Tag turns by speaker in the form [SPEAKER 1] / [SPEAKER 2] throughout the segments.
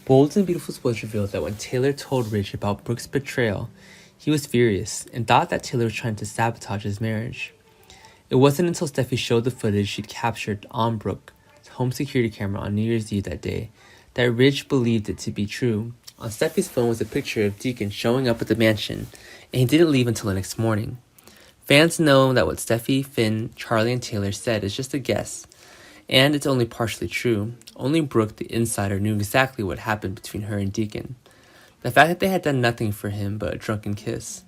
[SPEAKER 1] Bold and Beautiful Spoilers revealed that when Taylor told Ridge about Brooke's betrayal, he was furious and thought that Taylor was trying to sabotage his marriage. It wasn't until Steffi showed the footage she'd captured on Brooke's home security camera on New Year's Eve that day that Ridge believed it to be true. On Steffi's phone was a picture of Deacon showing up at the mansion, and he didn't leave until the next morning. Fans know that what Steffi, Finn, Charlie, and Taylor said is just a guess, and it's only partially true. Only Brooke, the insider, knew exactly what happened between her and Deacon. The fact that they had done nothing for him but a drunken kiss.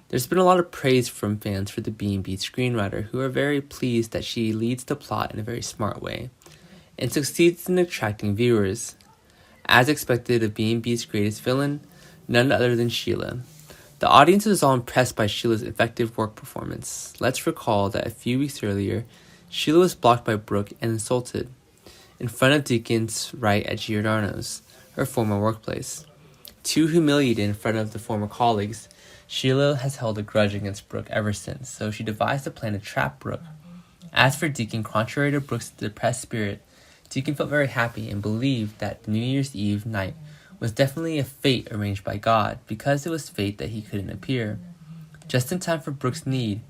[SPEAKER 1] There's been a lot of praise from fans for the B&B screenwriter, who are very pleased that she leads the plot in a very smart way, and succeeds in attracting viewers. As expected of B&B's greatest villain, none other than Sheila. The audience was all impressed by Sheila's effective work performance. Let's recall that a few weeks earlier, Sheila was blocked by Brooke and insulted in front of Deacon's right at Giordano's, her former workplace. Too humiliated in front of the former colleagues, Sheila has held a grudge against Brooke ever since, so she devised a plan to trap Brooke. As for Deacon, contrary to Brooke's depressed spirit, Deacon felt very happy and believed that the New Year's Eve night was definitely a fate arranged by God, because it was fate that he couldn't appear. Just in time for Brooke's need.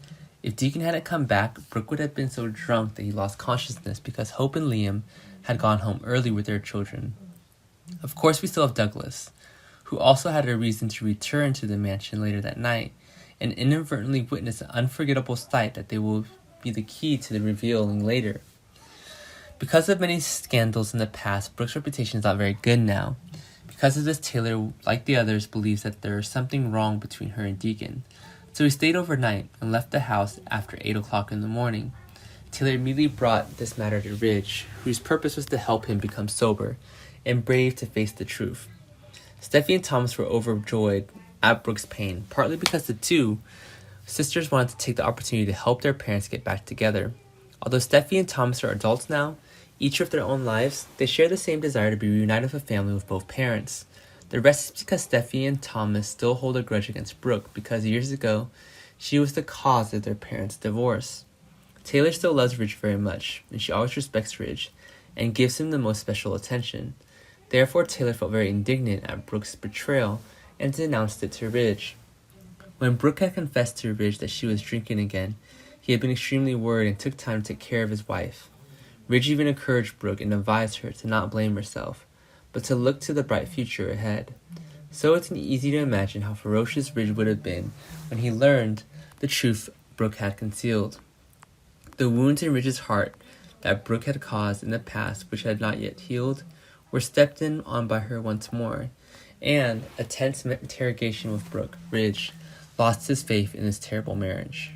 [SPEAKER 1] If Deacon hadn't come back, Brooke would have been so drunk that he lost consciousness because Hope and Liam had gone home early with their children. Of course, we still have Douglas, who also had a reason to return to the mansion later that night and inadvertently witness an unforgettable sight that they will be the key to the revealing later. Because of many scandals in the past, Brooke's reputation is not very good now. Because of this, Taylor, like the others, believes that there is something wrong between her and Deacon. So he stayed overnight and left the house after 8 o'clock in the morning. Taylor immediately brought this matter to Ridge, whose purpose was to help him become sober and brave to face the truth. Steffi and Thomas were overjoyed at Brooke's pain, partly because the two sisters wanted to take the opportunity to help their parents get back together. Although Steffi and Thomas are adults now, each with their own lives, they share the same desire to be reunited with a family with both parents. The rest is because Steffi and Thomas still hold a grudge against Brooke because years ago, she was the cause of their parents' divorce. Taylor still loves Ridge very much, and she always respects Ridge and gives him the most special attention. Therefore, Taylor felt very indignant at Brooke's betrayal and denounced it to Ridge. When Brooke had confessed to Ridge that she was drinking again, he had been extremely worried and took time to take care of his wife. Ridge even encouraged Brooke and advised her to not blame herself, but to look to the bright future ahead. So it's easy to imagine how ferocious Ridge would have been when he learned the truth Brooke had concealed. The wounds in Ridge's heart that Brooke had caused in the past, which had not yet healed, were stepped in on by her once more, and a tense interrogation with Brooke, Ridge lost his faith in this terrible marriage.